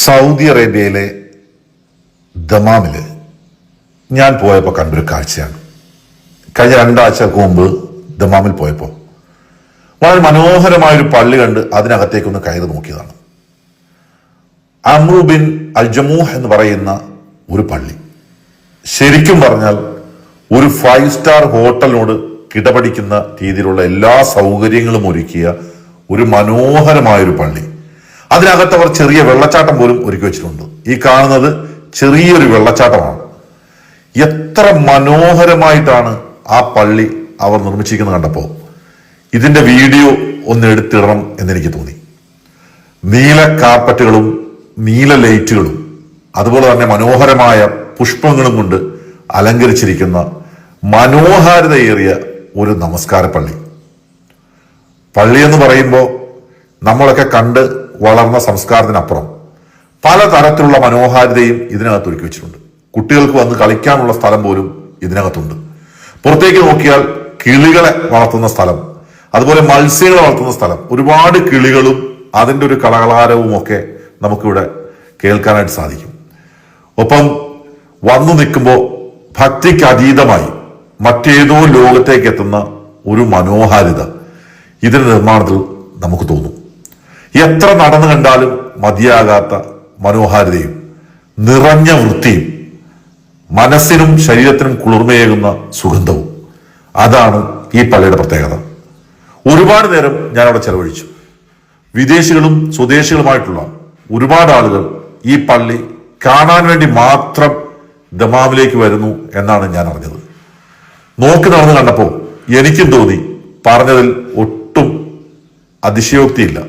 Saudi അറേബ്യയിലെ ദമാമില് ഞാൻ പോയപ്പോൾ കണ്ടൊരു കാഴ്ചയാണ്. കഴിഞ്ഞ 2 ആഴ്ചകൾക്ക് മുമ്പ് ദമാമിൽ പോയപ്പോൾ വളരെ മനോഹരമായൊരു പള്ളി കണ്ട് അതിനകത്തേക്കൊന്ന് കയറി നോക്കിയതാണ്. അമ്രു ബിൻ അൽ ജമൂഹ് എന്ന് പറയുന്ന ഒരു പള്ളി. ശരിക്കും പറഞ്ഞാൽ ഒരു 5 സ്റ്റാർ ഹോട്ടലിനോട് കിടപിടിക്കുന്ന രീതിയിലുള്ള എല്ലാ സൗകര്യങ്ങളും ഒരുക്കിയ ഒരു മനോഹരമായൊരു പള്ളി. അതിനകത്ത് അവർ ചെറിയ വെള്ളച്ചാട്ടം പോലും ഒരുക്കി വെച്ചിട്ടുണ്ട്. ഈ കാണുന്നത് ചെറിയൊരു വെള്ളച്ചാട്ടമാണ്. എത്ര മനോഹരമായിട്ടാണ് ആ പള്ളി അവർ നിർമ്മിച്ചിരിക്കുന്നത് കണ്ടപ്പോൾ ഇതിന്റെ വീഡിയോ ഒന്ന് എടുത്തിടണം എന്നെനിക്ക് തോന്നി. നീല കാർപ്പറ്റുകളും നീല ലൈറ്റുകളും അതുപോലെ തന്നെ മനോഹരമായ പുഷ്പങ്ങളും കൊണ്ട് അലങ്കരിച്ചിരിക്കുന്ന മനോഹാരിതയേറിയ ഒരു നമസ്കാര പള്ളി. പള്ളി എന്ന് പറയുമ്പോൾ നമ്മളൊക്കെ കണ്ട് വളർന്ന സംസ്കാരത്തിനപ്പുറം പലതരത്തിലുള്ള മനോഹാരിതയും ഇതിനകത്ത് ഒരുക്കി വെച്ചിട്ടുണ്ട്. കുട്ടികൾക്ക് വന്ന് കളിക്കാനുള്ള സ്ഥലം പോലും ഇതിനകത്തുണ്ട്. പുറത്തേക്ക് നോക്കിയാൽ കിളികളെ വളർത്തുന്ന സ്ഥലം, അതുപോലെ മത്സ്യങ്ങളെ വളർത്തുന്ന സ്ഥലം, ഒരുപാട് കിളികളും അതിൻ്റെ ഒരു കളകളാരവും ഒക്കെ നമുക്കിവിടെ കേൾക്കാനായിട്ട് സാധിക്കും. ഒപ്പം വന്നു നിൽക്കുമ്പോൾ ഭക്തിക്ക് അതീതമായി മറ്റേതോ ലോകത്തേക്ക് എത്തുന്ന ഒരു മനോഹാരിത ഇതിന്റെ നിർമ്മാണത്തിൽ നമുക്ക് തോന്നും. എത്ര നടന്നു കണ്ടാലും മതിയാകാത്ത മനോഹാരിതയും നിറഞ്ഞ വൃത്തിയും മനസ്സിനും ശരീരത്തിനും കുളിർമയേകുന്ന സുഗന്ധവും, അതാണ് ഈ പള്ളിയുടെ പ്രത്യേകത. ഒരുപാട് നേരം ഞാൻ അവിടെ ചെലവഴിച്ചു. വിദേശികളും സ്വദേശികളുമായിട്ടുള്ള ഒരുപാട് ആളുകൾ ഈ പള്ളി കാണാൻ വേണ്ടി മാത്രം ദമാമിലേക്ക് വരുന്നു എന്നാണ് ഞാൻ അറിഞ്ഞത്. നോക്കി നടന്ന് കണ്ടപ്പോൾ എനിക്കും തോന്നി പറഞ്ഞതിൽ ഒട്ടും അതിശയോക്തിയില്ല.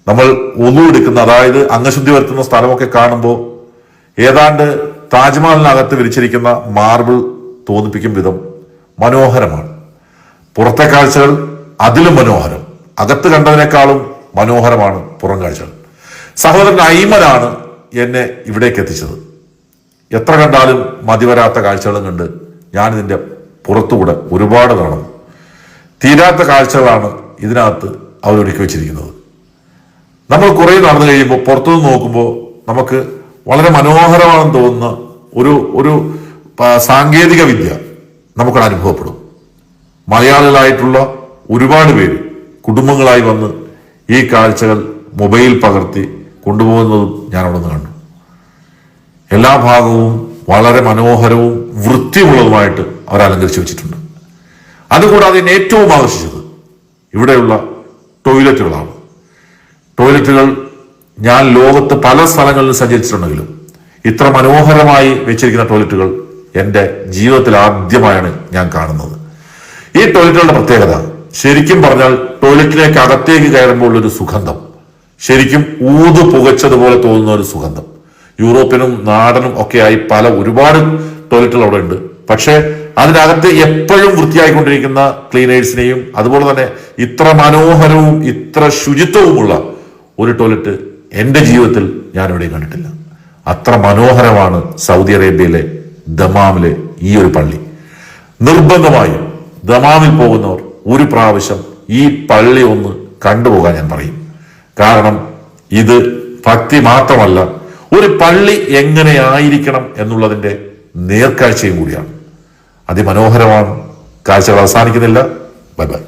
നമ്മൾ ഒന്നു എടുക്കുന്ന, അതായത് അംഗശുദ്ധി വരുത്തുന്ന സ്ഥലമൊക്കെ കാണുമ്പോൾ ഏതാണ്ട് താജ്മഹലിനകത്ത് വിരിച്ചിരിക്കുന്ന മാർബിൾ തോന്നിപ്പിക്കും വിധം മനോഹരമാണ്. പുറത്തെ കാഴ്ചകൾ അതിലും മനോഹരം, അകത്ത് കണ്ടതിനേക്കാളും മനോഹരമാണ് പുറം കാഴ്ചകൾ. സഹോദരൻ ഐമനാണ് എന്നെ ഇവിടേക്ക് എത്തിച്ചത്. എത്ര കണ്ടാലും മതിവരാത്ത കാഴ്ചകളും കണ്ട് ഞാനിതിൻ്റെ പുറത്തുകൂടെ ഒരുപാട് നടന്നു. തീരാത്ത കാഴ്ചകളാണ് ഇതിനകത്ത് അവരൊരുക്കി വെച്ചിരിക്കുന്നത്. നമ്മൾ കുറേ നടന്നു കഴിയുമ്പോൾ പുറത്തുനിന്ന് നോക്കുമ്പോൾ നമുക്ക് വളരെ മനോഹരമാണെന്ന് തോന്നുന്ന ഒരു സാങ്കേതിക വിദ്യ നമുക്കത് അനുഭവപ്പെടും. മലയാളികളായിട്ടുള്ള ഒരുപാട് പേര് കുടുംബങ്ങളായി വന്ന് ഈ കാഴ്ചകൾ മൊബൈൽ പകർത്തി കൊണ്ടുപോകുന്നതും ഞാൻ അവിടെ നിന്ന് കണ്ടു. എല്ലാ ഭാഗവും വളരെ മനോഹരവും വൃത്തിയുള്ളതുമായിട്ട് അവർ അലങ്കരിച്ചു വെച്ചിട്ടുണ്ട്. അതുകൂടാതെ എന്നെ ഏറ്റവും ആകർഷിച്ചത് ഇവിടെയുള്ള ടോയ്ലറ്റുകളാണ്. ടോയ്ലറ്റുകൾ ഞാൻ ലോകത്ത് പല സ്ഥലങ്ങളിലും സഞ്ചരിച്ചിട്ടുണ്ടെങ്കിലും ഇത്ര മനോഹരമായി വെച്ചിരിക്കുന്ന ടോയ്ലറ്റുകൾ എൻ്റെ ജീവിതത്തിൽ ആദ്യമായാണ് ഞാൻ കാണുന്നത്. ഈ ടോയ്ലറ്റുകളുടെ പ്രത്യേകത, ശരിക്കും പറഞ്ഞാൽ ടോയ്ലറ്റിലേക്ക് അകത്തേക്ക് കയറുമ്പോൾ ഒരു സുഗന്ധം, ശരിക്കും ഊതു പുകച്ചതുപോലെ തോന്നുന്ന ഒരു സുഗന്ധം. യൂറോപ്പിനും നാടനും ഒക്കെയായി ഒരുപാട് ടോയ്ലറ്റുകൾ അവിടെ ഉണ്ട്. പക്ഷേ അതിനകത്ത് എപ്പോഴും വൃത്തിയായിക്കൊണ്ടിരിക്കുന്ന ക്ലീനേഴ്സിനെയും അതുപോലെ തന്നെ ഇത്ര മനോഹരവും ഇത്ര ശുചിത്വവുമുള്ള ഒരു ടോയ്ലറ്റ് എൻ്റെ ജീവിതത്തിൽ ഞാൻ എവിടെയും കണ്ടിട്ടില്ല. അത്ര മനോഹരമാണ് സൗദി അറേബ്യയിലെ ദമാമിലെ ഈ ഒരു പള്ളി. നിർബന്ധമായും ദമാമിൽ പോകുന്നവർ ഒരു പ്രാവശ്യം ഈ പള്ളി ഒന്ന് കണ്ടുപോകാൻ ഞാൻ പറയും. കാരണം ഇത് ഭക്തി മാത്രമല്ല, ഒരു പള്ളി എങ്ങനെയായിരിക്കണം എന്നുള്ളതിന്റെ നേർക്കാഴ്ചയും കൂടിയാണ്. അതിമനോഹരമാണ്. കാഴ്ചകൾ അവസാനിക്കുന്നില്ല. Bye bye.